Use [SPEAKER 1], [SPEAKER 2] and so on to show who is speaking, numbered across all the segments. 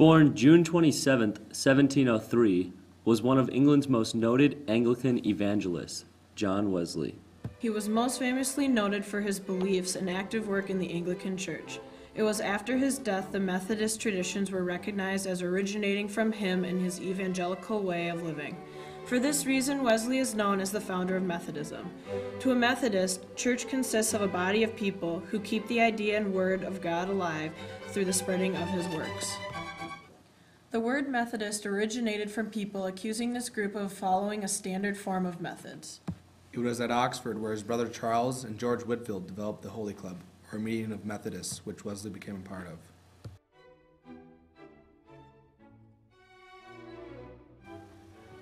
[SPEAKER 1] Born June 27, 1703, was one of England's most noted Anglican evangelists, John Wesley.
[SPEAKER 2] He was most famously noted for his beliefs and active work in the Anglican Church. It was after his death the Methodist traditions were recognized as originating from him and his evangelical way of living. For this reason, Wesley is known as the founder of Methodism. To a Methodist, church consists of a body of people who keep the idea and word of God alive through the spreading of his works. The word Methodist originated from people accusing this group of following a standard form of methods.
[SPEAKER 3] It was at Oxford where his brother Charles and George Whitefield developed the Holy Club, or meeting of Methodists, which Wesley became a part of.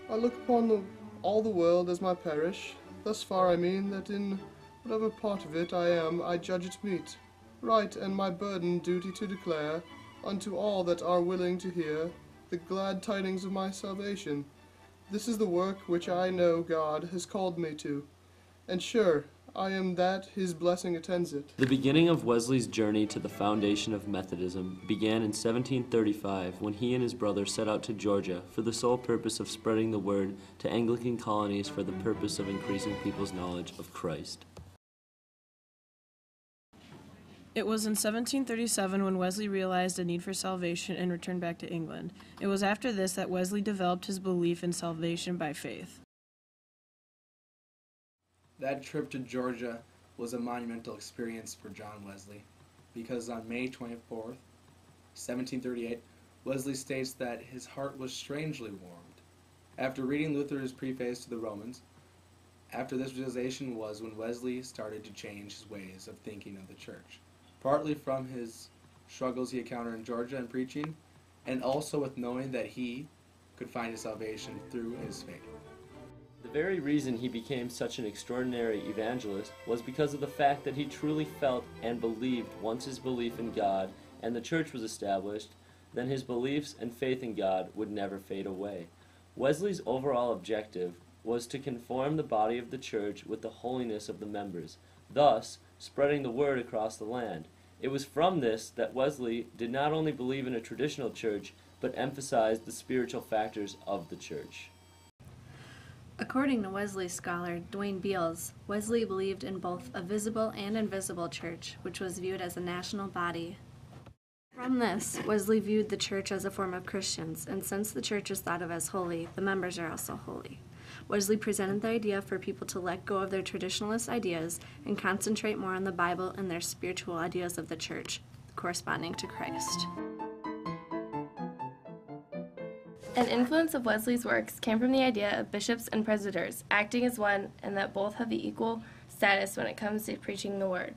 [SPEAKER 4] I look upon all the world as my parish. Thus far I mean that in whatever part of it I am, I judge it meet, right, and my burden duty to declare unto all that are willing to hear the glad tidings of my salvation. This is the work which I know God has called me to, and sure I am that his blessing attends it.
[SPEAKER 1] The beginning of Wesley's journey to the foundation of Methodism began in 1735 when he and his brother set out to Georgia for the sole purpose of spreading the word to Anglican colonies for the purpose of increasing people's knowledge of Christ.
[SPEAKER 2] It was in 1737 when Wesley realized a need for salvation and returned back to England. It was after this that Wesley developed his belief in salvation by faith.
[SPEAKER 3] That trip to Georgia was a monumental experience for John Wesley, because on May 24th, 1738, Wesley states that his heart was strangely warmed. After reading Luther's preface to the Romans, after this realization was when Wesley started to change his ways of thinking of the church, partly from his struggles he encountered in Georgia in preaching, and also with knowing that he could find his salvation through his faith.
[SPEAKER 1] The very reason he became such an extraordinary evangelist was because of the fact that he truly felt and believed once his belief in God and the church was established, then his beliefs and faith in God would never fade away. Wesley's overall objective was to conform the body of the church with the holiness of the members, thus spreading the word across the land. It was from this that Wesley did not only believe in a traditional church, but emphasized the spiritual factors of the church.
[SPEAKER 5] According to Wesley scholar Duane Beals, Wesley believed in both a visible and invisible church, which was viewed as a national body. From this, Wesley viewed the church as a form of Christians, and since the church is thought of as holy, the members are also holy. Wesley presented the idea for people to let go of their traditionalist ideas and concentrate more on the Bible and their spiritual ideas of the church, corresponding to Christ.
[SPEAKER 6] An influence of Wesley's works came from the idea of bishops and presbyters acting as one, and that both have the equal status when it comes to preaching the word.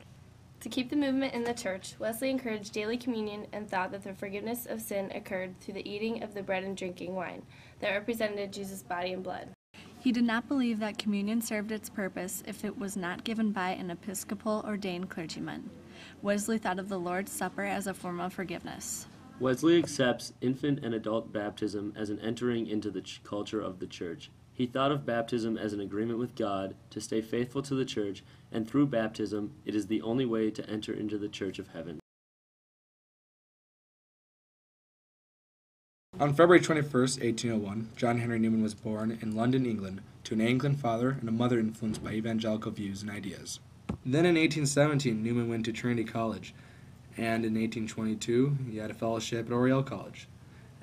[SPEAKER 6] To keep the movement in the church, Wesley encouraged daily communion and thought that the forgiveness of sin occurred through the eating of the bread and drinking wine that represented Jesus' body and blood.
[SPEAKER 5] He did not believe that communion served its purpose if it was not given by an Episcopal ordained clergyman. Wesley thought of the Lord's Supper as a form of forgiveness.
[SPEAKER 1] Wesley accepts infant and adult baptism as an entering into the culture of the church. He thought of baptism as an agreement with God to stay faithful to the church, and through baptism, it is the only way to enter into the church of heaven.
[SPEAKER 3] On February 21st, 1801, John Henry Newman was born in London, England, to an Anglican father and a mother influenced by evangelical views and ideas. Then in 1817, Newman went to Trinity College, and in 1822, he had a fellowship at Oriel College.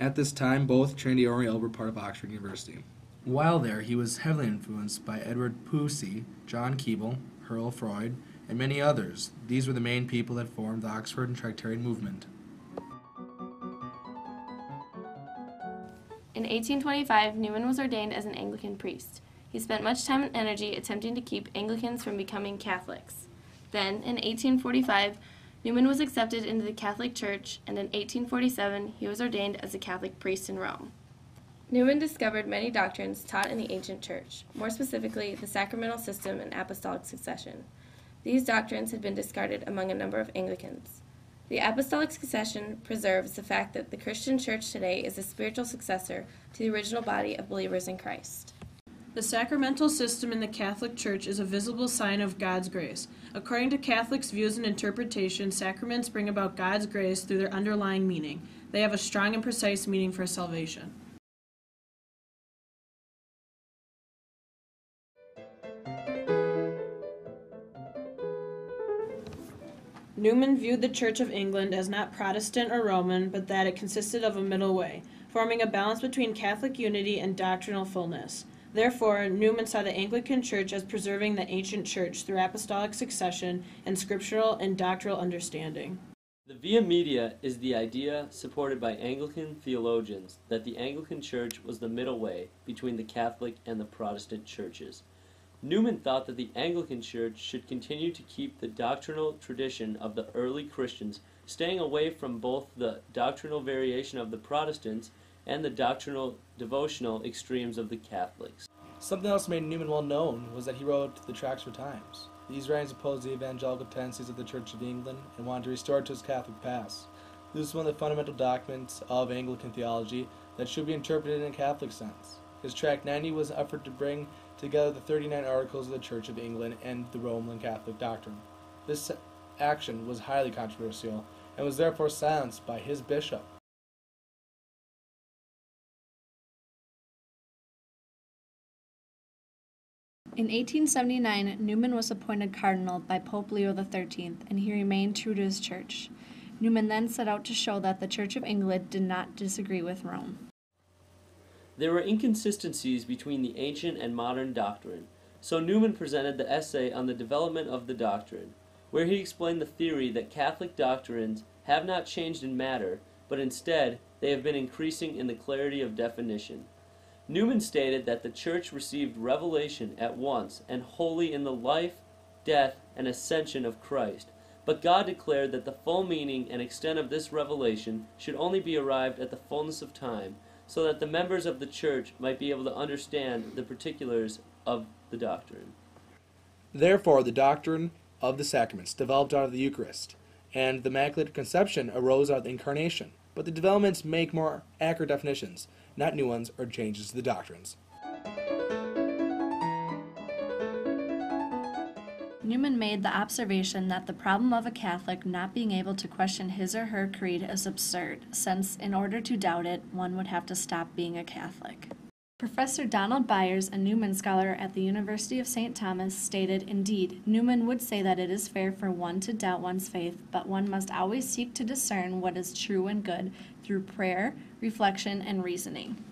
[SPEAKER 3] At this time, both Trinity and Oriel were part of Oxford University. While there, he was heavily influenced by Edward Pusey, John Keble, Hurrell Freud, and many others. These were the main people that formed the Oxford and Tractarian movement.
[SPEAKER 6] In 1825, Newman was ordained as an Anglican priest. He spent much time and energy attempting to keep Anglicans from becoming Catholics. Then, in 1845, Newman was accepted into the Catholic Church, and in 1847 he was ordained as a Catholic priest in Rome. Newman discovered many doctrines taught in the ancient church, more specifically the sacramental system and apostolic succession. These doctrines had been discarded among a number of Anglicans. The apostolic succession preserves the fact that the Christian church today is a spiritual successor to the original body of believers in Christ.
[SPEAKER 2] The sacramental system in the Catholic Church is a visible sign of God's grace. According to Catholics' views and interpretation, sacraments bring about God's grace through their underlying meaning. They have a strong and precise meaning for salvation. Newman viewed the Church of England as not Protestant or Roman, but that it consisted of a middle way, forming a balance between Catholic unity and doctrinal fullness. Therefore, Newman saw the Anglican Church as preserving the ancient Church through apostolic succession and scriptural and doctrinal understanding.
[SPEAKER 1] The via media is the idea, supported by Anglican theologians, that the Anglican Church was the middle way between the Catholic and the Protestant churches. Newman thought that the Anglican Church should continue to keep the doctrinal tradition of the early Christians, staying away from both the doctrinal variation of the Protestants and the doctrinal devotional extremes of the Catholics.
[SPEAKER 3] Something else made Newman well known was that he wrote the Tracts for Times. These writings opposed the evangelical tendencies of the Church of England and wanted to restore it to its Catholic past. This is one of the fundamental documents of Anglican theology that should be interpreted in a Catholic sense. His Tract 90 was an effort to bring together the 39 articles of the Church of England and the Roman Catholic doctrine. This action was highly controversial and was therefore silenced by his bishop.
[SPEAKER 5] In 1879, Newman was appointed cardinal by Pope Leo XIII, and he remained true to his church. Newman then set out to show that the Church of England did not disagree with Rome.
[SPEAKER 1] There were inconsistencies between the ancient and modern doctrine, so Newman presented the essay on the development of the doctrine, where he explained the theory that Catholic doctrines have not changed in matter, but instead they have been increasing in the clarity of definition. Newman stated that the Church received revelation at once and wholly in the life, death, and ascension of Christ, but God declared that the full meaning and extent of this revelation should only be arrived at the fullness of time, so that the members of the Church might be able to understand the particulars of the doctrine.
[SPEAKER 3] Therefore, the doctrine of the sacraments developed out of the Eucharist, and the Immaculate Conception arose out of the Incarnation. But the developments make more accurate definitions, not new ones or changes to the doctrines.
[SPEAKER 5] Newman made the observation that the problem of a Catholic not being able to question his or her creed is absurd, since in order to doubt it, one would have to stop being a Catholic. Professor Donald Byers, a Newman scholar at the University of St. Thomas, stated, "Indeed, Newman would say that it is fair for one to doubt one's faith, but one must always seek to discern what is true and good through prayer, reflection, and reasoning."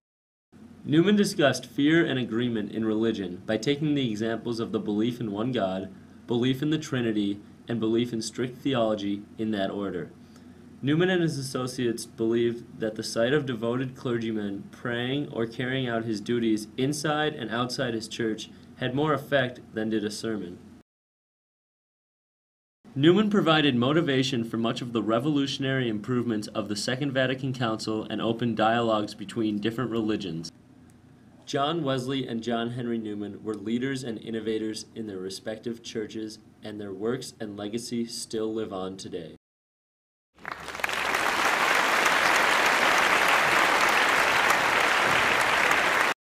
[SPEAKER 1] Newman discussed fear and agreement in religion by taking the examples of the belief in one God, belief in the Trinity, and belief in strict theology in that order. Newman and his associates believed that the sight of devoted clergymen praying or carrying out his duties inside and outside his church had more effect than did a sermon. Newman provided motivation for much of the revolutionary improvements of the Second Vatican Council and opened dialogues between different religions. John Wesley and John Henry Newman were leaders and innovators in their respective churches, and their works and legacy still live on today.